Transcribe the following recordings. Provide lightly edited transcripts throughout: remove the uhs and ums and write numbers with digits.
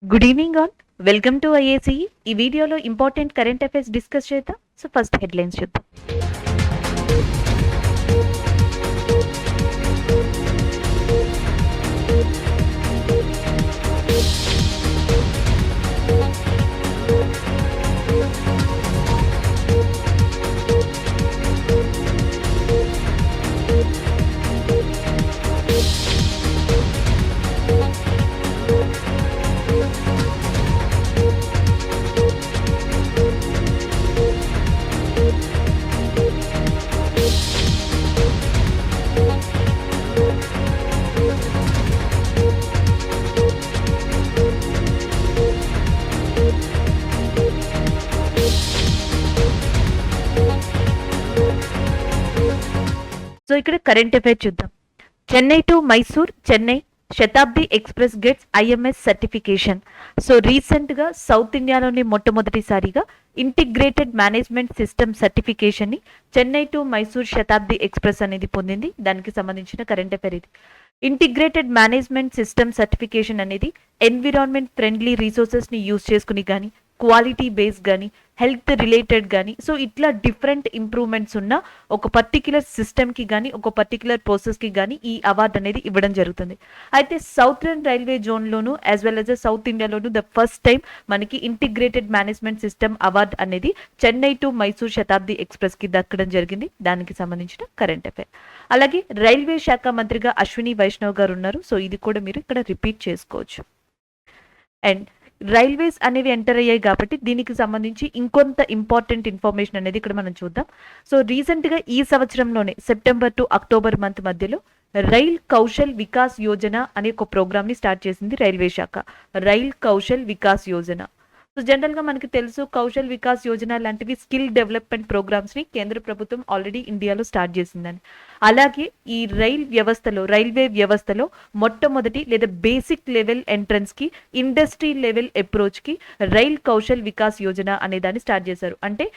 Good evening all. Welcome to IAC. ఈ వీడియోలో important current affairs discuss చేద్దాం. So first headlines చూద్దాం. So ఇక్కడ కరెంట్ అఫైర్ చూద్దాం. Chennai to Mysore Chennai Shatabdi express gets IMS certification. So రీసెంట్గా south ఇండియాలోని మొట్టమొదటిసారిగా ఇంటిగ్రేటెడ్ మేనేజ్మెంట్ సిస్టమ్ సర్టిఫికేషన్ని చెన్నై టు మైసూర్ శతాబ్ది ఎక్స్ప్రెస్ అనేది పొందింది. దానికి సంబంధించిన కరెంట్ అఫైర్ ఇది. ఇంటిగ్రేటెడ్ మేనేజ్మెంట్ సిస్టమ్ సర్టిఫికేషన్ అనేది ఎన్విరాన్మెంట్ ఫ్రెండ్లీ రిసోర్సెస్ని యూజ్ చేసుకుని కానీ, క్వాలిటీ బేస్ కానీ, హెల్త్ రిలేటెడ్ కానీ, సో ఇట్లా డిఫరెంట్ ఇంప్రూవ్మెంట్స్ ఉన్న ఒక పర్టిక్యులర్ సిస్టమ్కి కానీ, ఒక పర్టిక్యులర్ ప్రాసెస్కి కానీ ఈ అవార్డు అనేది ఇవ్వడం జరుగుతుంది. అయితే సౌత్రన్ రైల్వే జోన్లోను యాజ్ వెల్ యాజ్ సౌత్ ఇండియాలోను ద ఫస్ట్ టైం మనకి ఇంటిగ్రేటెడ్ మేనేజ్మెంట్ సిస్టమ్ అవార్డు అనేది చెన్నై టు మైసూర్ శతాబ్ది ఎక్స్ప్రెస్కి దక్కడం జరిగింది. దానికి సంబంధించిన కరెంట్ అఫైర్. అలాగే రైల్వే శాఖ మంత్రిగా అశ్విని వైష్ణవ్ గారు ఉన్నారు. సో ఇది కూడా మీరు ఇక్కడ రిపీట్ చేసుకోవచ్చు. అండ్ రైల్వేస్ అనేవి ఎంటర్ అయ్యాయి కాబట్టి దీనికి సంబంధించి ఇంకొంత ఇంపార్టెంట్ ఇన్ఫర్మేషన్ అనేది ఇక్కడ మనం చూద్దాం. సో రీసెంట్గా ఈ సంవత్సరంలోనే సెప్టెంబర్ టు అక్టోబర్ మంత్ మధ్యలో రైల్ కౌశల్ వికాస్ యోజన అనే ఒక ప్రోగ్రామ్ని స్టార్ట్ చేసింది రైల్వే శాఖ. రైల్ కౌశల్ వికాస్ యోజన. సో జనరల్గా మనకి తెలుసు కౌశల్ వికాస్ యోజన లాంటివి స్కిల్ డెవలప్మెంట్ ప్రోగ్రామ్స్ని కేంద్ర ప్రభుత్వం ఆల్రెడీ ఇండియాలో స్టార్ట్ చేసిందని. అలాగే ఈ రైల్వే వ్యవస్థలో మొట్టమొదటి లేదా బేసిక్ లెవెల్ ఎంట్రన్స్కి, ఇండస్ట్రీ లెవెల్ అప్రోచ్కి రైల్ కౌశల్ వికాస్ యోజన అనే దాన్ని స్టార్ట్ చేశారు. అంటే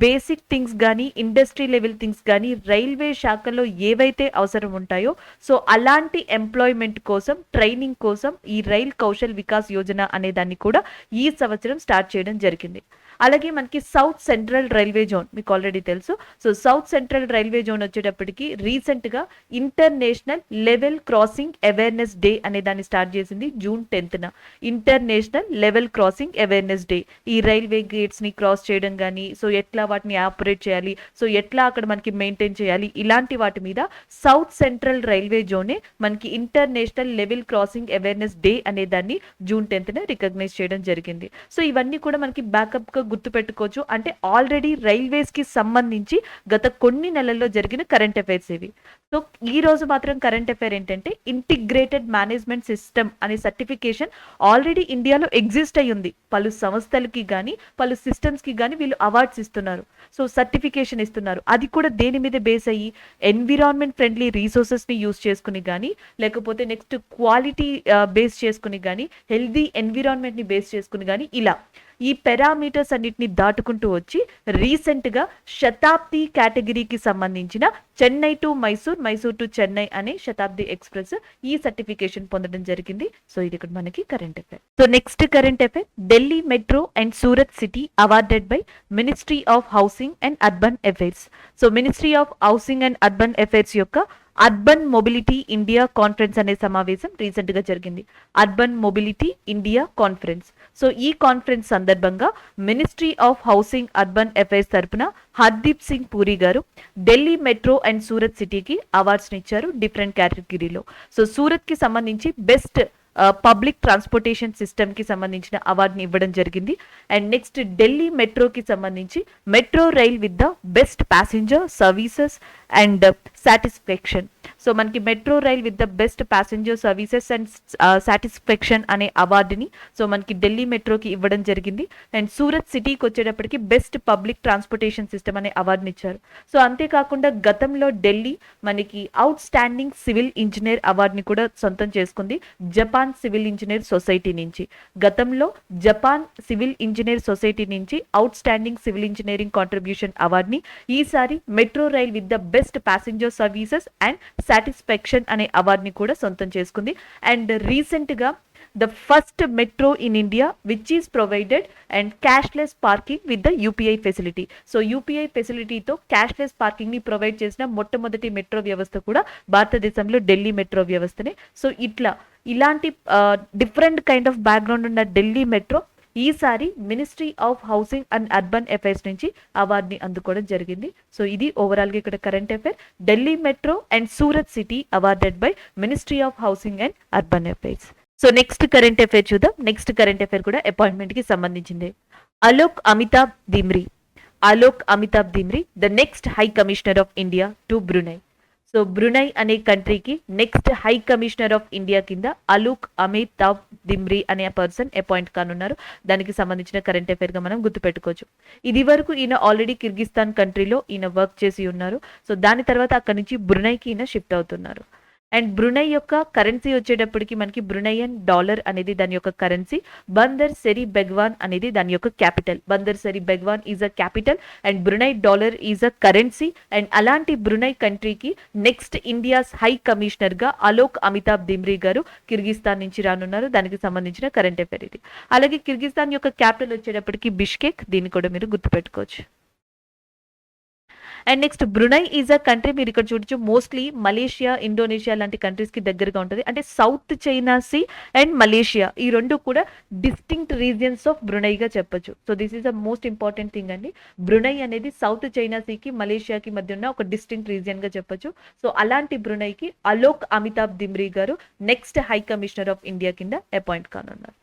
బేసిక్ థింగ్స్ కానీ, ఇండస్ట్రీ లెవెల్ థింగ్స్ కానీ రైల్వే శాఖలో ఏవైతే అవసరం ఉంటాయో సో అలాంటి ఎంప్లాయ్మెంట్ కోసం, ట్రైనింగ్ కోసం ఈ రైల్ కౌశల్ వికాస్ యోజన అనే దాన్ని కూడా ఈ సంవత్సరం స్టార్ట్ చేయడం జరిగింది. అలాగే మనకి సౌత్ సెంట్రల్ రైల్వే జోన్ మీకు ఆల్రెడీ తెలుసు. So south central railway zone వచ్చేటప్పటికి రీసెంట్గా international level crossing awareness day అనే దాన్ని స్టార్ట్ చేసింది జూన్ 10న. International level crossing awareness day. ఈ రైల్వే గేట్స్ని క్రాస్ చేయడం కానీ, సో ఎట్లా వాటిని ఆపరేట్ చేయాలి, సో ఎట్లా అక్కడ మనకి మెయింటైన్ చేయాలి, ఇలాంటి వాటి మీద సౌత్ సెంట్రల్ రైల్వే జోనే మనకి international level crossing awareness day అనే దాన్ని జూన్ 10న రికగ్నైజ్ చేయడం జరిగింది. సో ఇవన్నీ కూడా మనకి బ్యాకప్గా గుర్తు పెట్టుకోవచ్చు. అంటే ఆల్రెడీ రైల్వేస్ కి సంబంధించి గత కొన్ని నెలల్లో జరిగిన కరెంట్ అఫైర్స్ ఇవి. సో ఈ రోజు మాత్రం కరెంట్ అఫైర్ ఏంటంటే ఇంటిగ్రేటెడ్ మేనేజ్మెంట్ సిస్టమ్ అనే సర్టిఫికేషన్ ఆల్రెడీ ఇండియాలో ఎగ్జిస్ట్ అయ్యి ఉంది. పలు సంస్థలకి కానీ, పలు సిస్టమ్స్ కి కానీ వీళ్ళు అవార్డ్స్ ఇస్తున్నారు. సో సర్టిఫికేషన్ ఇస్తున్నారు. అది కూడా దేని మీద బేస్ అయ్యి, ఎన్విరాన్మెంట్ ఫ్రెండ్లీ రిసోర్సెస్ ని యూజ్ చేసుకుని కానీ, లేకపోతే నెక్స్ట్ క్వాలిటీ బేస్ చేసుకుని కానీ, హెల్దీ ఎన్విరాన్మెంట్ ని బేస్ చేసుకుని కానీ, ఇలా ఈ పారామీటర్స్ అన్నిటిని దాటుకుంటూ వచ్చి రీసెంట్గా శతాబ్ది కేటగిరీకి సంబంధించిన చెన్నై టు మైసూర్, మైసూర్ టు చెన్నై అనే శతాబ్ది ఎక్స్ప్రెస్ ఈ సర్టిఫికేషన్ పొందడం జరిగింది. సో ఇది ఇక్కడ మనకి current affair. So next current affair, Delhi metro and Surat city awarded by ministry of housing and urban affairs. So ministry of housing and urban affairs యొక్క అర్బన్ మొబిలిటీ ఇండియా కాన్ఫరెన్స్ అనే సమావేశం recent గా జరిగింది. Urban mobility India conference. So ఈ conference సందర్భంగా ministry of housing urban affairs తరపున హర్దీప్ సింగ్ పూరి గారు Delhi metro and Surat సిటీకి అవార్డ్స్ ఇచ్చారు డిఫరెంట్ కేటగిరీలో. సో సూరత్ కి సంబంధించి బెస్ట్ పబ్లిక్ ట్రాన్స్పోర్టేషన్ సిస్టమ్ కి సంబంధించిన అవార్డుని ఇవ్వడం జరిగింది. అండ్ నెక్స్ట్ ఢిల్లీ మెట్రోకి సంబంధించి metro rail with the best passenger services and satisfaction. So మనకి metro rail with the best passenger services and satisfaction అనే అవార్డుని సో మనకి ఢిల్లీ మెట్రోకి ఇవ్వడం జరిగింది. అండ్ సూరత్ సిటీకి వచ్చేటప్పటికి బెస్ట్ పబ్లిక్ ట్రాన్స్పోర్టేషన్ సిస్టమ్ అనే అవార్డుని ఇచ్చారు. సో అంతేకాకుండా గతంలో ఢిల్లీ మనకి అవుట్ స్టాండింగ్ సివిల్ ఇంజనీర్ అవార్డుని కూడా సొంతం చేసుకుంది జపాన్ సివిల్ ఇంజనీర్ సొసైటీ నుంచి. గతంలో జపాన్ సివిల్ ఇంజనీర్ సొసైటీ నుంచి outstanding civil engineering contribution అవార్డుని ఈసారి metro rail with the best passenger services and satisfaction అనే అవార్డుని కూడా సొంతం చేసుకుంది. అండ్ రీసెంట్గా the first metro in India which is provided and cashless parking with the UPI facility. So UPI ఫెసిలిటీతో cashless parking ని ప్రొవైడ్ చేసిన మొట్టమొదటి మెట్రో వ్యవస్థ కూడా భారతదేశంలో ఢిల్లీ మెట్రో వ్యవస్థనే. సో ఇలాంటి డిఫరెంట్ కైండ్ ఆఫ్ బ్యాక్గ్రౌండ్ ఉన్న ఢిల్లీ మెట్రో ఈసారి ministry of housing and urban affairs నుంచి అవార్డుని అందుకోవడం జరిగింది. సో ఇది ఓవరాల్గా ఇక్కడ current affair. Delhi metro and Surat city awarded by ministry of housing and urban affairs. So next current affair చూద్దాం. నెక్స్ట్ కరెంట్ అఫైర్ కూడా అపాయింట్మెంట్ కి సంబంధించింది. Alok Amitabh Dimri the next high commissioner of India to Brunei. So Brunei అనే కంట్రీకి next high commissioner of India కింద అలోక్ అమితాబ్ దిమ్రీ అనే person appoint కానున్నారు. దానికి సంబంధించిన కరెంట్ అఫైర్ గా మనం గుర్తుపెట్టుకోవచ్చు. ఇది వరకు ఈయన ఆల్రెడీ కిర్గిస్తాన్ కంట్రీలో ఈయన వర్క్ చేసి ఉన్నారు. సో దాని తర్వాత అక్కడి నుంచి బ్రునైకి ఈయన షిఫ్ట్ అవుతున్నారు. అండ్ బ్రునై యొక్క కరెన్సీ వచ్చేటప్పటికి మనకి బ్రునైయన్ డాలర్ అనేది దాని యొక్క కరెన్సీ. బందర్ సెరి బెగ్వాన్ అనేది దాని యొక్క capital. Bandar Seri Begawan is a capital and Brunei dollar is a currency. And అలాంటి బ్రునై కంట్రీకి నెక్స్ట్ ఇండియాస్ హై కమిషనర్ గా అలోక్ అమితాబ్ దిమ్రీ గారు కిర్గిస్తాన్ నుంచి రానున్నారు. దానికి సంబంధించిన కరెంట్ అఫైర్ ఇది. అలాగే కిర్గిస్తాన్ యొక్క క్యాపిటల్ వచ్చేటప్పటికి బిష్కెక్. దీన్ని కూడా మీరు గుర్తుపెట్టుకోవచ్చు. And next Brunei is a country. మీరు ఇక్కడ చూడొచ్చు మోస్ట్లీ మలేషియా, ఇండోనేషియా లాంటి కంట్రీస్ కి దగ్గరగా ఉంటుంది. అంటే South China Sea and Malaysia ఈ రెండు కూడా డిస్టింక్ట్ రీజియన్స్ ఆఫ్ బ్రునైగా చెప్పొచ్చు. So this is the most important thing అండి. బ్రునై అనేది సౌత్ చైనా సీకి మలేషియాకి మధ్య ఉన్న ఒక డిస్టింక్ట్ రీజియన్ గా చెప్పొచ్చు. సో అలాంటి బ్రునైకి అలోక్ అమితాబ్ దిమ్రీ గారు next high commissioner of India కింద అపాయింట్ కానున్నారు.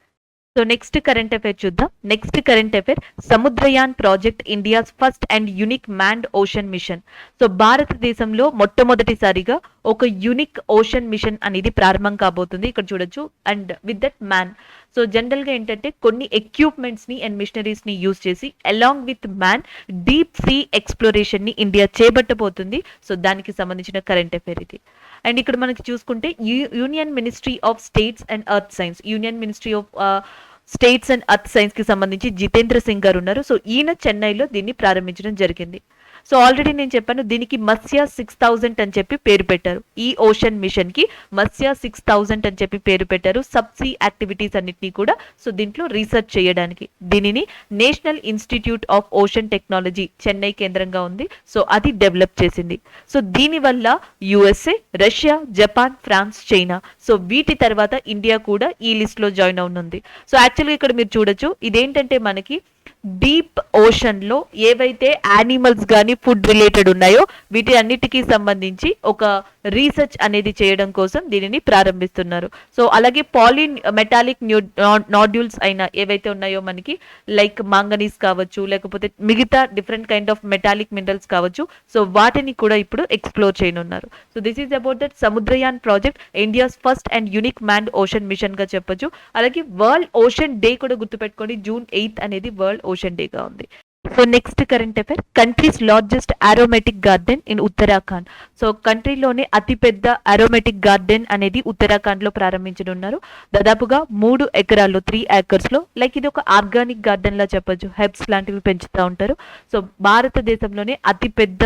సో నెక్స్ట్ కరెంట్ అఫైర్ చూద్దాం. Next current affair Samudrayaan project India's first and unique manned ocean mission. So భారతదేశంలో మొట్టమొదటిసారిగా ఒక యూనిక్ ఓషన్ మిషన్ అనేది ప్రారంభం కాబోతుంది. ఇక్కడ చూడొచ్చు. And with that man. So general గా ఏంటంటే కొన్ని ఎక్విప్మెంట్స్ ని అండ్ మిషనరీస్ ని యూజ్ చేసి along with man deep sea exploration ని ఇండియా చేపట్టబోతుంది. సో దానికి సంబంధించిన కరెంట్ అఫైర్ ఇది. అండ్ ఇక్కడ మనకి చూసుకుంటే union ministry of states and earth science, union ministry of states and earth science కి సంబంధించి జితేంద్ర సింగ్ గారు ఉన్నారు. సో ఈయన చెన్నైలో దీన్ని ప్రారంభించడం జరిగింది. సో ఆల్రెడీ నేను చెప్పాను దీనికి మత్స్య 6000 అని చెప్పి పేరు పెట్టారు. ఈ ఓషన్ మిషన్ కి మత్స్య 6000 అని చెప్పి పేరు పెట్టారు. సబ్సీ యాక్టివిటీస్ అన్నిటినీ కూడా సో దీంట్లో రీసెర్చ్ చేయడానికి. దీనిని national institute of ocean technology Chennai కేంద్రంగా ఉంది. సో అది డెవలప్ చేసింది. సో దీనివల్ల USA, Russia, Japan, France, China so వీటి తర్వాత ఇండియా కూడా ఈ లిస్ట్ లో జాయిన్ అవునుంది. సో యాక్చువల్గా ఇక్కడ మీరు చూడొచ్చు. ఇదేంటంటే మనకి డీప్ ఓషన్ లో ఏవైతే యానిమల్స్ కానీ ఫుడ్ రిలేటెడ్ ఉన్నాయో వీటి అన్నిటికీ సంబంధించి ఒక రీసెర్చ్ అనేది చేయడం కోసం దీనిని ప్రారంభిస్తున్నారు. సో అలాగే మెటాలిక్ నాడ్యూల్స్ అయిన ఏవైతే ఉన్నాయో మనకి లైక్ మాంగనీస్ కావచ్చు, లేకపోతే మిగతా different kind of metallic minerals కావచ్చు. సో వాటిని కూడా ఇప్పుడు ఎక్స్ప్లోర్ చేయనున్నారు. So this is about that Samudrayaan project, India's first and unique manned ocean mission గా చెప్పొచ్చు. అలాగే వరల్డ్ ఓషన్ డే కూడా గుర్తుపెట్టుకోండి. June 8 అనేది వరల్డ్ ఓషన్ డే గా ఉంది. So next current affair countries largest aromatic garden in Uttarakhand. సో కంట్రీలోనే అతిపెద్ద అరోమేటిక్ గార్డెన్ అనేది ఉత్తరాఖండ్ లో ప్రారంభించనున్నారు. దాదాపుగా 3 ఎకరాల్లో 3 acres లో. లైక్ ఇది ఒక ఆర్గానిక్ గార్డెన్ లా చెప్పొచ్చు. హెర్బ్స్ లాంటివి పెంచుతూ ఉంటారు. సో భారతదేశంలోనే అతిపెద్ద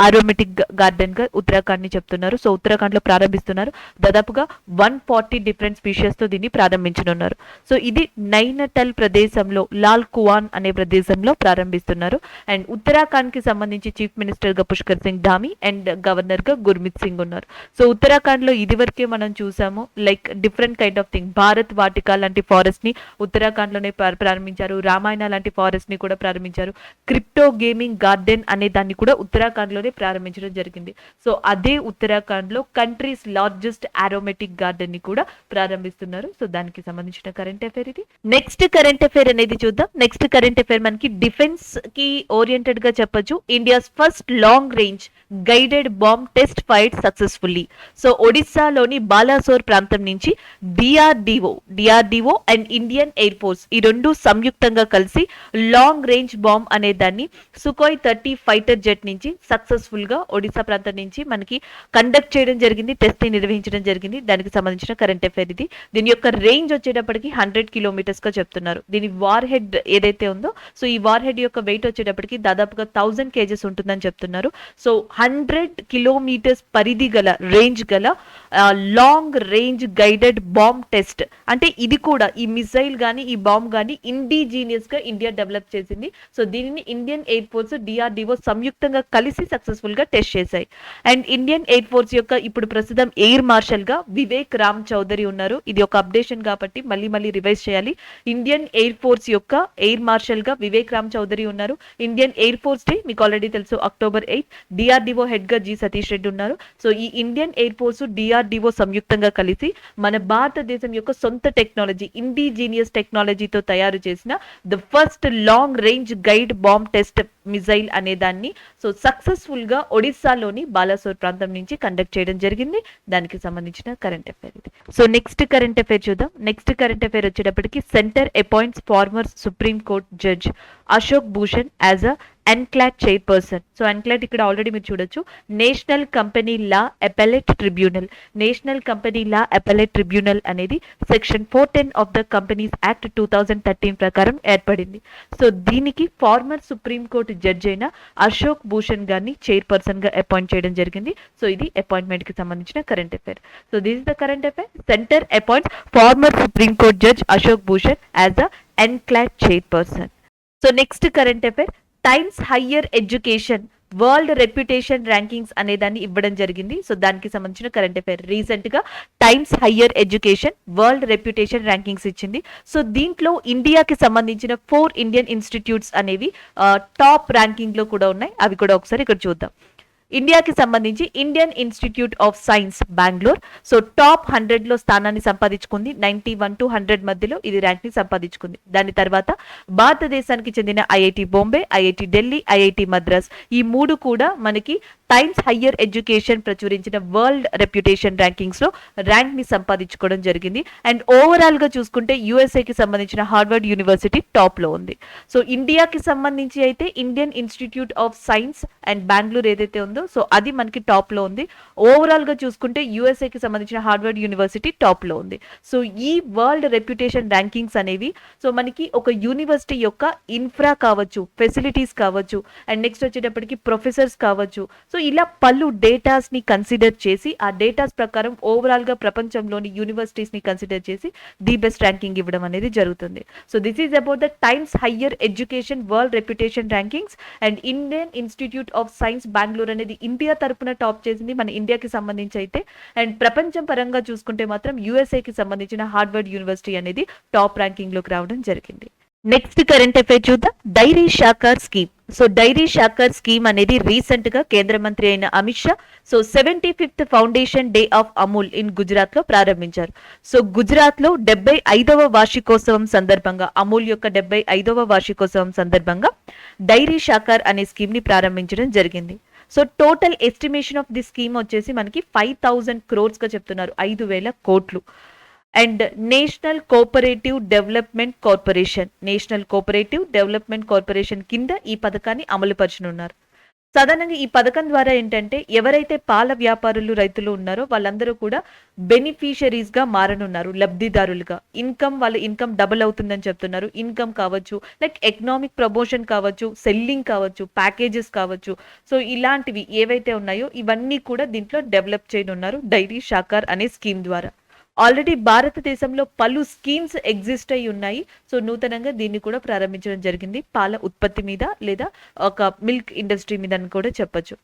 అరోమేటిక్ గార్డెన్ గా ఉత్తరాఖండ్ ని చెప్తున్నారు. సో ఉత్తరాఖండ్ లో ప్రారంభిస్తున్నారు. దాదాపుగా 140 డిఫరెంట్ స్పీషియస్ తో దీన్ని ప్రారంభించనున్నారు. సో ఇది నైనటల్ ప్రదేశంలో లాల్ కువాన్ అనే ప్రదేశంలో ప్రారంభిస్తున్నారు. అండ్ ఉత్తరాఖండ్ కి సంబంధించి చీఫ్ మినిస్టర్ గా పుష్కర్ సింగ్ ధామి అండ్ గవర్నర్ గా గుర్మిత్ సింగ్ ఉన్నారు. సో ఉత్తరాఖండ్ లో ఇదివరకే మనం చూసాము like different kind of thing. Bharat Vatika లాంటి ఫారెస్ట్ ని ఉత్తరాఖండ్ లోనే ప్రారంభించారు. రామాయణ లాంటి ఫారెస్ట్ ని కూడా ప్రారంభించారు. క్రిప్టో గేమింగ్ గార్డెన్ అనే దాన్ని కూడా ఉత్తరాఖండ్ లోనే ప్రారంభించడం జరిగింది. సో అదే ఉత్తరాఖండ్ లో కంట్రీస్ లార్జెస్ట్ అరోమేటిక్ గార్డెన్ ని కూడా ప్రారంభిస్తున్నారు. సో దానికి సంబంధించిన కరెంట్ అఫైర్ ఇది. నెక్స్ట్ కరెంట్ అఫైర్ అనేది చూద్దాం. నెక్స్ట్ కరెంట్ అఫైర్ మనకి డిఫెన్స్ కి ఓరియంటెడ్ గా చెప్పొచ్చు. India's first long range guided bomb test fight successfully. So ఒడిస్సాలోని బాలాసోర్ ప్రాంతం నుంచి DRDO and Indian air force ఈ రెండు సంయుక్తంగా కలిసి లాంగ్ రేంజ్ బాంబ్ అనే దాన్ని సుఖోయ్ 30 ఫైటర్ జెట్ నుంచి సక్సెస్ఫుల్ గా ఒడిస్సా ప్రాంతం నుంచి మనకి కండక్ట్ చేయడం జరిగింది. టెస్ట్ ని నిర్వహించడం జరిగింది. దానికి సంబంధించిన కరెంట్ అఫైర్ ఇది. దీని యొక్క రేంజ్ వచ్చేటప్పటికి 100 kilometers గా చెప్తున్నారు. దీని వార్ హెడ్ ఏదైతే ఉందో సో ఈ వార్ వార్ హెడ్ యొక్క వెయిట్ వచ్చేటప్పటికి దాదాపుగా 1000 కేజెస్ ఉంటుందని చెప్తున్నారు. సో 100 కిలోమీటర్స్ పరిధి గల రేంజ్ గల long range guided bomb test. అంటే ఇది కూడా ఈ మిసైల్ కానీ ఈ బాంబ్ కానీ ఇండిజీనియస్ గా ఇండియా డెవలప్ చేసింది. సో దీనిని ఇండియన్ ఎయిర్ ఫోర్స్ డిఆర్డిఓ సంయుక్తంగా కలిసి సక్సెస్ఫుల్ గా టెస్ట్ చేశాయి. అండ్ ఇండియన్ ఎయిర్ ఫోర్స్ యొక్క ఇప్పుడు ప్రస్తుతం ఎయిర్ మార్షల్ గా వివేక్ రామ్ చౌదరి ఉన్నారు. ఇది ఒక అప్డేషన్ కాబట్టి మళ్ళీ రివైజ్ చేయాలి. ఇండియన్ ఎయిర్ ఫోర్స్ యొక్క ఎయిర్ మార్షల్ గా వివేక్ రామ్ చౌదరి ఉన్నారు. ఇండియన్ ఎయిర్ ఫోర్స్ డే మీకు ఆల్రెడీ తెలుసు October 8. డిఆర్డిఓ హెడ్ గా జి సతీష్ రెడ్డి ఉన్నారు. సో ఈ ఇండియన్ ఎయిర్ ఫోర్స్ డిఆర్డిఓ సంయుక్తంగా కలిసి మన భారతదేశం యొక్క సొంత టెక్నాలజీ ఇండిజీనియస్ టెక్నాలజీతో తయారు చేసిన the first long range guide bomb test missile అనే దాన్ని సో సక్సెస్ఫుల్ గా ఒడిస్సాలోని బాలాసోర్ ప్రాంతం నుంచి కండక్ట్ చేయడం జరిగింది. దానికి సంబంధించిన కరెంట్ అఫైర్ ఇది. సో నెక్స్ట్ కరెంట్ అఫైర్ చూద్దాం. నెక్స్ట్ కరెంట్ అఫైర్ వచ్చేటప్పటికి centre appoints former supreme court judge Ashok Bhushan as a NCLAT chairperson. So NCLAT ఇక్కడ ఆల్రెడీ మీరు చూడొచ్చు, national company law appellate tribunal. National company law appellate tribunal అనేది section 410 of the companies act 2013 ప్రకారం ఏర్పడింది. So దీనికి farmer supreme court judge అయిన అశోక్ భూషణ్ గారిని chairperson గా అపాయింట్ చేయడం జరిగింది. సో ఇది అపాయింట్మెంట్ కి సంబంధించిన current affair. So this is the current affair. Centre appoints former supreme court judge Ashok Bhushan as a NCLAT chairperson. So next current affair, Times higher education world reputation rankings అనే దాన్ని ఇవ్వడం జరిగింది. So దానికి సంబంధించిన current affair. Recent గా Times higher education world reputation rankings ఇచ్చింది. So దీంట్లో ఇండియాకి సంబంధించిన 4 ఇండియన్ ఇన్స్టిట్యూట్స్ అనేవి టాప్ ర్యాంకింగ్ లో కూడా ఉన్నాయి. అవి కూడా ఒకసారి ఇక్కడ చూద్దాం. ఇండియాకి సంబంధించి Indian institute of science Bengaluru so top 100 లో స్థానాన్ని సంపాదించుకుంది. 91 to 100 మధ్యలో ఇది ర్యాంక్ ని సంపాదించుకుంది. దాని తర్వాత భారతదేశానికి చెందిన IIT Bombay, IIT Delhi, IIT Madras ఈ 3 కూడా మనకి టైమ్స్ హయ్యర్ ఎడ్యుకేషన్ ప్రచురించిన వరల్డ్ రెప్యుటేషన్ ర్యాంకింగ్స్ లో ర్యాంక్ ని సంపాదించుకోవడం జరిగింది. అండ్ ఓవరాల్ గా చూసుకుంటే యుఎస్ఏకి సంబంధించిన హార్వర్డ్ యూనివర్సిటీ టాప్ లో ఉంది. సో ఇండియాకి సంబంధించి అయితే Indian institute of science and Bengaluru ఏదైతే ఉందో సో అది మనకి టాప్ లో ఉంది. ఓవరాల్ గా చూసుకుంటే యుఎస్ఏకి సంబంధించిన హార్వర్డ్ యూనివర్సిటీ టాప్ లో ఉంది. సో ఈ వరల్డ్ రెప్యుటేషన్ ర్యాంకింగ్స్ అనేవి సో మనకి ఒక యూనివర్సిటీ యొక్క ఇన్ఫ్రా కావచ్చు, ఫెసిలిటీస్ కావచ్చు, అండ్ నెక్స్ట్ వచ్చేటప్పటికి ప్రొఫెసర్స్ కావచ్చు. సో ఇలా పలు డేటాస్ ని కన్సిడర్ చేసి ఆ డేటాస్ ప్రకారం ఓవరాల్ గా ప్రపంచంలోని యూనివర్సిటీస్ ని కన్సిడర్ చేసి ది బెస్ట్ ర్యాంకింగ్ ఇవ్వడం అనేది జరుగుతుంది. So this is about the times higher education world reputation rankings. And Indian institute of science Bengaluru అనేది ఇండియా తరపున టాప్ చేసింది మన ఇండియాకి సంబంధించి అయితే. అండ్ ప్రపంచం పరంగా చూసుకుంటే మాత్రం యుఎస్ఏకి సంబంధించిన హార్వర్డ్ యూనివర్సిటీ అనేది టాప్ ర్యాంకింగ్ లోకి రావడం జరిగింది. నెక్స్ట్ కరెంట్ అఫైర్ చూద్దాం. Dairy Sahakar scheme. So dairy Sahakar scheme అనేది రీసెంట్ గా కేంద్ర మంత్రి అయిన Amit Shah so 75th foundation day of Amul in Gujarat లో ప్రారంభించారు. సో గుజరాత్ లో 75వ వార్షికోత్సవం సందర్భంగా అమూల్ యొక్క 75వ వార్షికోత్సవం సందర్భంగా డైరీ షాకర్ అనే స్కీమ్ ని ప్రారంభించడం జరిగింది. So total estimation of the scheme వచ్చేసి మనకి 5000 crores గా చెప్తున్నారు, 5000 కోట్లు. And national cooperative development corporation కింద ఈ పథకాన్ని అమలుపరచనున్నారు. సాధారణంగా ఈ పథకం ద్వారా ఏంటంటే ఎవరైతే పాల వ్యాపారులు రైతులు ఉన్నారో వాళ్ళందరూ కూడా బెనిఫిషరీస్ గా మారనున్నారు, లబ్ధిదారులుగా. వాళ్ళ ఇన్కమ్ డబుల్ అవుతుందని చెప్తున్నారు. ఇన్కమ్ కావచ్చు, లైక్ ఎకనామిక్ ప్రమోషన్ కావచ్చు, సెల్లింగ్ కావచ్చు, ప్యాకేజెస్ కావచ్చు. సో ఇలాంటివి ఏవైతే ఉన్నాయో ఇవన్నీ కూడా దీంట్లో డెవలప్ చేయనున్నారు డైరీ షాకర్ అనే స్కీమ్ ద్వారా. ఆల్రెడీ భారతదేశంలో పలు స్కీమ్స్ ఎగ్జిస్ట్ అయి ఉన్నాయి. సో నూతనంగా దీన్ని కూడా ప్రారంభించడం జరిగింది పాల ఉత్పత్తి మీద లేదా ఒక మిల్క్ ఇండస్ట్రీ మీద అని కూడా చెప్పొచ్చు.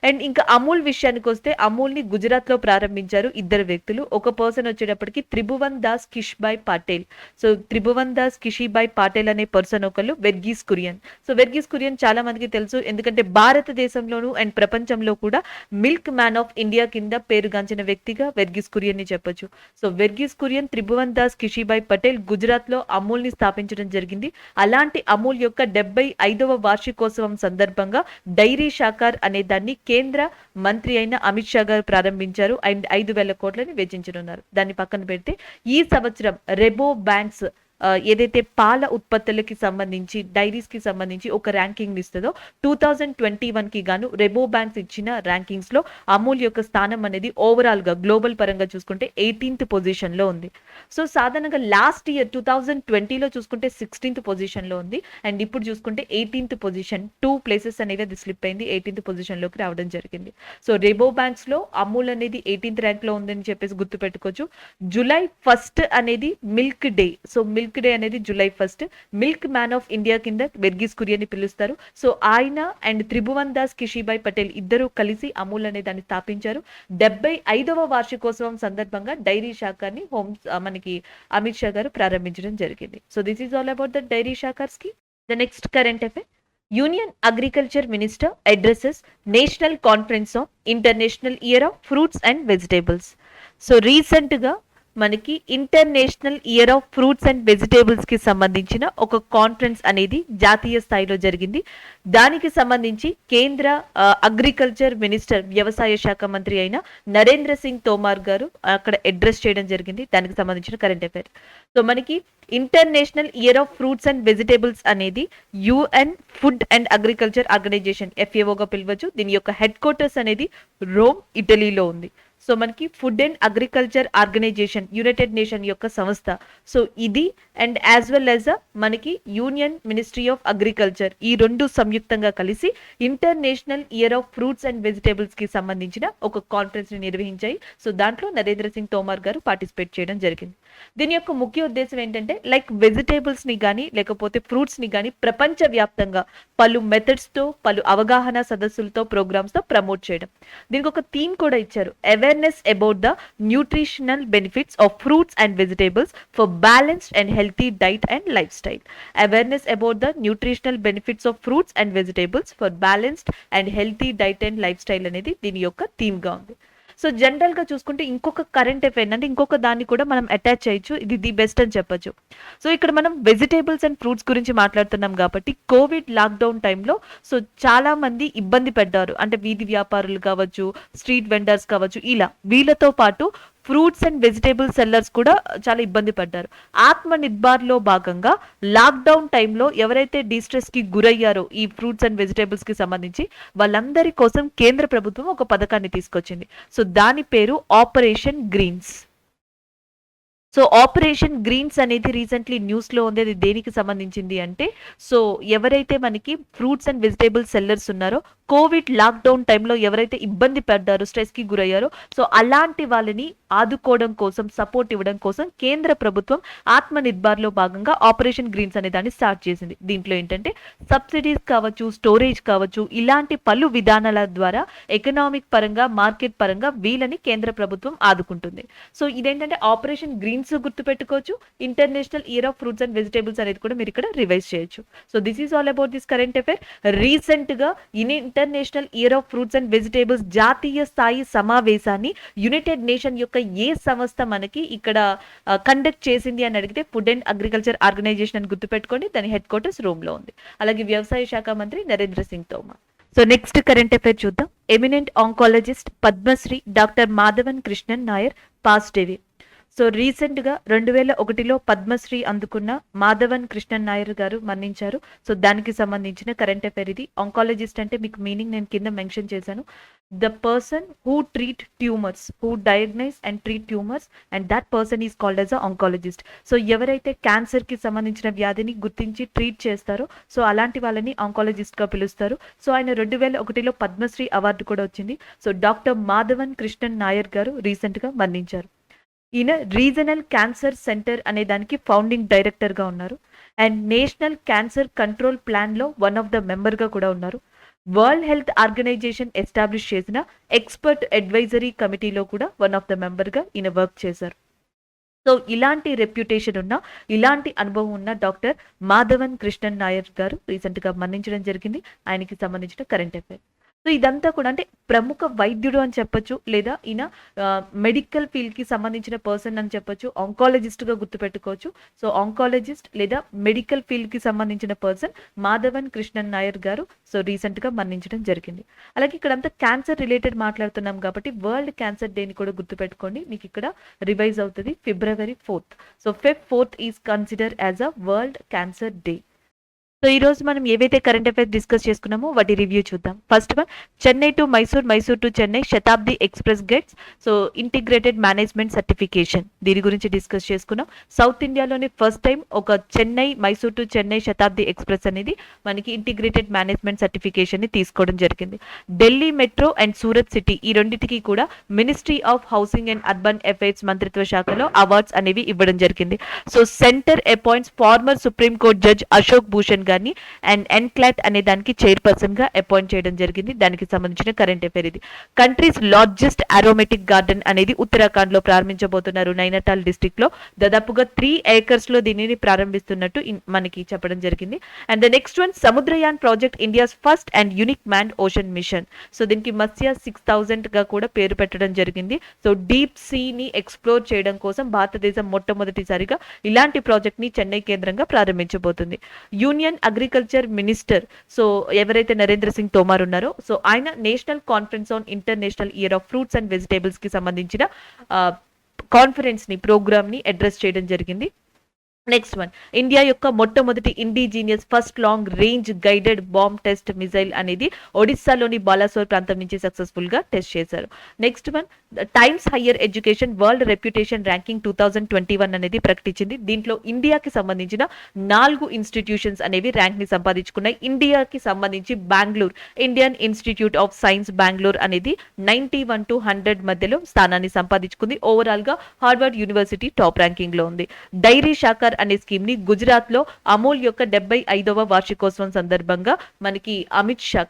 అండ్ ఇంకా అమూల్ విషయానికి వస్తే అమూల్ ని గుజరాత్ లో ప్రారంభించారు 2 వ్యక్తులు. ఒక పర్సన్ వచ్చేటప్పటికి త్రిభువన్ దాస్ కిషిబాయ్ పాటేల్. సో త్రిభువన్ దాస్ కిషిబాయ్ పాటేల్ అనే పర్సన్ ఒకళ్ళు, వెర్గీస్ కురియన్. సో వెర్గీస్ కురియన్ చాలా మందికి తెలుసు, ఎందుకంటే భారతదేశంలోను అండ్ ప్రపంచంలో కూడా మిల్క్ మ్యాన్ ఆఫ్ ఇండియా కింద పేరుగాంచిన వ్యక్తిగా వెర్గీస్ కురియన్ ని చెప్పొచ్చు. సో వెర్గీస్ కురియన్, త్రిభువన్ దాస్ కిషిబాయ్ పటేల్ గుజరాత్ లో అమూల్ ని స్థాపించడం జరిగింది. అలాంటి అమూల్ యొక్క 75వ వార్షికోత్సవం సందర్భంగా డైరీ షాకర్ అనే దాన్ని కేంద్ర మంత్రి అయిన అమిత్ షా గారు ప్రారంభించారు. అండ్ 5000 కోట్లని వెచ్చించనున్నారు. దాన్ని పక్కన పెడితే ఈ సంవత్సరం రెబో బ్యాంక్స్ ఏదైతే పాల ఉత్పత్తులకి సంబంధించి డైరీస్కి సంబంధించి ఒక ర్యాంకింగ్ ఇస్తుందో 2021కి గాను రెబో బ్యాంక్స్ ఇచ్చిన ర్యాంకింగ్స్లో అమూల్ యొక్క స్థానం అనేది ఓవరాల్గా గ్లోబల్ పరంగా చూసుకుంటే 18th పొజిషన్లో ఉంది. సో సాధారణంగా లాస్ట్ ఇయర్ 2020లో చూసుకుంటే 16th పొజిషన్లో ఉంది. అండ్ ఇప్పుడు చూసుకుంటే 18th పొజిషన్ 2 ప్లేసెస్ అనేది అది స్లిప్ అయింది, 18th పొజిషన్లోకి రావడం జరిగింది. సో రెబో బ్యాంక్స్లో అమూల్ అనేది 18th ర్యాంక్లో ఉందని చెప్పేసి గుర్తుపెట్టుకోవచ్చు. జూలై 1 అనేది milk day. So milk day అనేది July 1. Milkman of India కింద వెర్గీస్ కురియన్ని పిలుస్తారు. సో ఆయన అండ్ త్రిభువన్ దాస్ కిషిభాయ్ పటేల్ ఇద్దరు కలిసి అమూల్ అనే దాన్ని స్థాపించారు. 75వ వార్షికోత్సవం సందర్భంగా డైరీ శాఖని మనకి అమిత్ షా గారు ప్రారంభించడం జరిగింది. So this is all about the dairy శాఖర్స్ కి. The next current affair. Union agriculture minister addresses national conference on international year of fruits and vegetables. So రీసెంట్గా మనకి international year of fruits and vegetables కి సంబంధించిన ఒక conference అనేది జాతీయ స్థాయిలో జరిగింది. దానికి సంబంధించి కేంద్ర అగ్రికల్చర్ మినిస్టర్ వ్యవసాయ శాఖ మంత్రి అయిన నరేంద్ర సింగ్ తోమార్ గారు అక్కడ అడ్రస్ చేయడం జరిగింది. దానికి సంబంధించిన కరెంట్ అఫైర్. సో మనకి international year of fruits and vegetables అనేది UN food and agriculture organization FAOగా పిలవచ్చు. దీని యొక్క హెడ్ క్వార్టర్స్ అనేది రోమ్, ఇటలీలో ఉంది. సో మనకి food and agriculture organisation united nation యొక్క సంస్థ. సో ఇది అండ్ యాజ్ వెల్ యాజ్ మనకి యూనియన్ మినిస్ట్రీ ఆఫ్ అగ్రికల్చర్ ఈ రెండు సంయుక్తంగా కలిసి international year of fruits and vegetables కి సంబంధించిన ఒక కాన్ఫరెన్స్ ని నిర్వహించాయి. సో దాంట్లో నరేంద్ర సింగ్ తోమార్ గారు పార్టిసిపేట్ చేయడం జరిగింది. దీని యొక్క ముఖ్య ఉద్దేశం ఏంటంటే లైక్ వెజిటేబుల్స్ ని కానీ లేకపోతే ఫ్రూట్స్ ని కానీ ప్రపంచ వ్యాప్తంగా పలు మెథడ్స్ తో పలు అవగాహన సదస్సులతో ప్రోగ్రామ్స్ తో ప్రమోట్ చేయడం. దీనికి ఒక థీమ్ కూడా ఇచ్చారు, awareness about the nutritional benefits of fruits and vegetables for balanced and healthy diet and lifestyle. Awareness about the nutritional benefits of fruits and vegetables for balanced and healthy diet and lifestyle అనేది దీని యొక్క theme గా ఉంది. So general గా చూసుకుంటే ఇంకొక current affair అంటే ఇంకొక దాన్ని కూడా మనం అటాచ్ చేయొచ్చు, ఇది ది బెస్ట్ అని చెప్పొచ్చు. సో ఇక్కడ మనం వెజిటేబుల్స్ అండ్ ఫ్రూట్స్ గురించి మాట్లాడుతున్నాం కాబట్టి కోవిడ్ లాక్డౌన్ టైంలో సో చాలా మంది ఇబ్బంది పడ్డారు. అంటే వీధి వ్యాపారులు కావచ్చు, స్ట్రీట్ వెండర్స్ కావచ్చు, ఇలా వీళ్ళతో పాటు ఫ్రూట్స్ అండ్ వెజిటేబుల్ సెల్లర్స్ కూడా చాలా ఇబ్బంది పడ్డారు. ఆత్మ నిర్భర్లో భాగంగా లాక్డౌన్ టైంలో ఎవరైతే డిస్ట్రెస్ కి గురయ్యారో ఈ ఫ్రూట్స్ అండ్ వెజిటేబుల్స్ కి సంబంధించి వాళ్ళందరి కోసం కేంద్ర ప్రభుత్వం ఒక పథకాన్ని తీసుకొచ్చింది. సో దాని పేరు operation greens. So operation greens అనేది రీసెంట్లీ న్యూస్లో ఉంది. అది దేనికి సంబంధించింది అంటే సో ఎవరైతే మనకి ఫ్రూట్స్ అండ్ వెజిటేబుల్ సెల్లర్స్ ఉన్నారో కోవిడ్ లాక్డౌన్ టైంలో ఎవరైతే ఇబ్బంది పడ్డారో, స్ట్రెస్కి గురయ్యారో, సో అలాంటి వాళ్ళని ఆదుకోవడం కోసం, సపోర్ట్ ఇవ్వడం కోసం కేంద్ర ప్రభుత్వం ఆత్మ నిర్భర్లో భాగంగా ఆపరేషన్ గ్రీన్స్ అనే దాన్ని స్టార్ట్ చేసింది. దీంట్లో ఏంటంటే సబ్సిడీస్ కావచ్చు, స్టోరేజ్ కావచ్చు, ఇలాంటి పలు విధానాల ద్వారా ఎకనామిక్ పరంగా, మార్కెట్ పరంగా వీళ్ళని కేంద్ర ప్రభుత్వం ఆదుకుంటుంది. సో ఇదేంటంటే ఆపరేషన్ గ్రీన్స్ గుర్తుపెట్టుకోవచ్చు. International year of fruits and vegetables అనేది కూడా మీరు ఇక్కడ రివైజ్ చేయొచ్చు. So this is all about this current affair. Recent గా international year of fruits and vegetables జాతీయ స్థాయి సమావేశాన్ని యునైటెడ్ నేషన్ యొక్క ఏ సంస్థ మనకి ఇక్కడ కండక్ట్ చేసింది అని అడిగితే ఫుడ్ అండ్ అగ్రికల్చర్ ఆర్గనైజేషన్ అని గుర్తుపెట్టుకోండి. దాని హెడ్ క్వార్టర్స్ రోమ్ లో ఉంది. అలాగే వ్యవసాయ శాఖ మంత్రి Narendra Singh Tomar. So next current affair చూద్దాం. Eminent oncologist Padmashri doctor Madhavan Krishnan Nair passed away. So రీసెంట్గా 2001లో పద్మశ్రీ అందుకున్న మాధవన్ కృష్ణన్ నాయర్ గారు మరణించారు. సో దానికి సంబంధించిన కరెంట్ అఫైర్ ఇది. ఆంకాలజిస్ట్ అంటే మీకు మీనింగ్ నేను కింద మెన్షన్ చేశాను. The person who treat tumours, who diagnose and treat tumours and that person is called as a oncologist. So ఎవరైతే క్యాన్సర్కి సంబంధించిన వ్యాధిని గుర్తించి ట్రీట్ చేస్తారో సో అలాంటి వాళ్ళని ఆంకాలజిస్ట్గా పిలుస్తారు. సో ఆయన 2001లో పద్మశ్రీ అవార్డు కూడా వచ్చింది. సో డాక్టర్ మాధవన్ కృష్ణన్ నాయర్ గారు రీసెంట్గా మరణించారు. ఈయన రీజనల్ క్యాన్సర్ సెంటర్ అనే దానికి ఫౌండింగ్ డైరెక్టర్గా ఉన్నారు అండ్ నేషనల్ క్యాన్సర్ కంట్రోల్ ప్లాన్లో వన్ ఆఫ్ ద మెంబర్గా కూడా ఉన్నారు. వరల్డ్ హెల్త్ ఆర్గనైజేషన్ ఎస్టాబ్లిష్ చేసిన ఎక్స్పర్ట్ అడ్వైజరీ కమిటీలో కూడా వన్ ఆఫ్ ద మెంబర్గా ఈయన వర్క్ చేశారు. సో ఇలాంటి రెప్యుటేషన్ ఉన్న, ఇలాంటి అనుభవం ఉన్న డాక్టర్ మాధవన్ కృష్ణన్ నాయర్ గారు రీసెంట్గా మరణించడం జరిగింది. ఆయనకి సంబంధించిన కరెంట్ అఫైర్. సో ఇదంతా కూడా అంటే ప్రముఖ వైద్యుడు అని చెప్పొచ్చు, లేదా ఈయన మెడికల్ ఫీల్డ్‌కి సంబంధించిన పర్సన్ అని చెప్పొచ్చు. ఆంకాలజిస్ట్‌గా గుర్తుపెట్టుకోవచ్చు. సో ఆంకాలజిస్ట్ లేదా మెడికల్ ఫీల్డ్‌కి సంబంధించిన పర్సన్ మాధవన్ కృష్ణన్ నాయర్ గారు సో రీసెంట్‌గా మరణించడం జరిగింది. అలాగే ఇక్కడంతా క్యాన్సర్ రిలేటెడ్ మాట్లాడుతున్నాం కాబట్టి వరల్డ్ క్యాన్సర్ డేని కూడా గుర్తుపెట్టుకోండి. మీకు ఇక్కడ రివైజ్ అవుతది ఫిబ్రవరి 4th. So Feb 4th is consider as a world cancer day. So ఈ రోజు మనం ఏవైతే కరెంట్ అఫైర్స్ డిస్కస్ చేసుకున్నామో వాటి రివ్యూ చూద్దాం. First one, Chennai to Mysore, Mysore to Chennai Shatabdi express gets so integrated management certification, దీని గురించి డిస్కస్ చేసుకున్నాం. సౌత్ ఇండియాలోని ఫస్ట్ టైం ఒక చెన్నై మైసూర్ టు చెన్నై శతాబ్ది ఎక్స్ప్రెస్ అనేది మనకి ఇంటిగ్రేటెడ్ మేనేజ్మెంట్ సర్టిఫికేషన్ ని తీసుకోవడం జరిగింది. Delhi metro and Surat city ఈ రెండింటికి కూడా ministry of housing and urban affairs మంత్రిత్వ శాఖలో అవార్డ్స్ అనేవి ఇవ్వడం జరిగింది. So centre appoints former supreme court judge Ashok Bhushan గారిని అండ్ ఎన్క్లాట్ అనే దానికి చైర్పర్సన్ గా అపాయింట్ చేయడం జరిగింది. దానికి సంబంధించిన కరెంట్ అఫైర్ ఇది. కంట్రీస్ లార్జెస్ట్ అరోమేటిక్ గార్డెన్ అనేది ఉత్తరాఖండ్ లో ప్రారంభించబోతున్నారు. నైనటాల్ డిస్ట్రిక్ట్ లో దాదాపుగా 3 acres లో దీనిని ప్రారంభిస్తున్నట్టు మనకి చెప్పడం జరిగింది. And the next one, Samudrayaan project India's first and unique man ocean mission. So దీనికి మత్స్య 6000 గా కూడా పేరు పెట్టడం జరిగింది. సో డీప్ సీ ని ఎక్స్ప్లోర్ చేయడం కోసం భారతదేశం మొట్టమొదటిసారిగా ఇలాంటి ప్రాజెక్ట్ ని చెన్నై కేంద్రంగా ప్రారంభించబోతుంది. యూనియన్ అగ్రికల్చర్ మినిస్టర్ సో ఎవరైతే నరేంద్ర సింగ్ తోమార్ ఉన్నారో సో ఆయన national conference on international year of fruits and vegetables కి సంబంధించిన కాన్ఫరెన్స్ ని ప్రోగ్రామ్ ని అడ్రస్ చేయడం జరిగింది. నెక్స్ట్ వన్, ఇండియా యొక్క మొట్టమొదటి indigenous first long range guided bomb test missile అనేది ఒడిస్సాలోని బాలాసోర్ ప్రాంతం నుంచి సక్సెస్ఫుల్ గా టెస్ట్ చేశారు. Next one, times higher education world reputation ranking 2021 అనేది ప్రకటించింది. దీంట్లో ఇండియాకి సంబంధించిన 4 ఇన్స్టిట్యూషన్స్ అనేవి ర్యాంక్ ని సంపాదించుకున్నాయి. ఇండియాకి సంబంధించి Bengaluru Indian institute of science Bengaluru అనేది 91 to 100 మధ్యలో స్థానాన్ని సంపాదించుకుంది. ఓవరాల్ గా హార్వర్డ్ యూనివర్సిటీ టాప్ ర్యాంకింగ్ లో ఉంది. డైరీ శాఖర్ అనే స్కీమ్ ని గుజరాత్ లో అమూల్ యొక్క 75వ వార్షికోత్సవం సందర్భంగా మనకి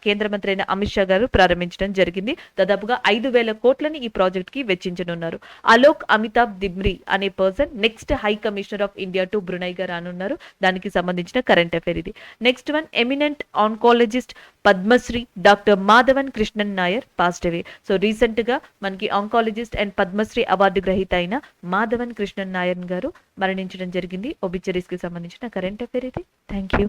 కేంద్ర మంత్రి అయిన అమిత్ షా గారు ప్రారంభించడం జరిగింది. దాదాపుగా 5,000 కోట్లని ఈ ప్రాజెక్ట్ కి వెచ్చించనున్నారు. అలోక్ అమితాబ్ దిమ్రి అనే person next high commissioner of India to Brunei గా రానున్నారు. దానికి సంబంధించిన కరెంట్ అఫైర్ ఇది. Next one, eminent oncologist Padmashri doctor Madhavan Krishnan Nair passed away. So recent గా మనకి ఆంకాలజిస్ట్ అండ్ పద్మశ్రీ అవార్డు గ్రహీత అయిన మాధవన్ కృష్ణన్ నాయర్ గారు మరణించడం జరిగింది. ఒబిచరీస్ కి సంబంధించిన కరెంట్ అఫైర్ ఇది. Thank you.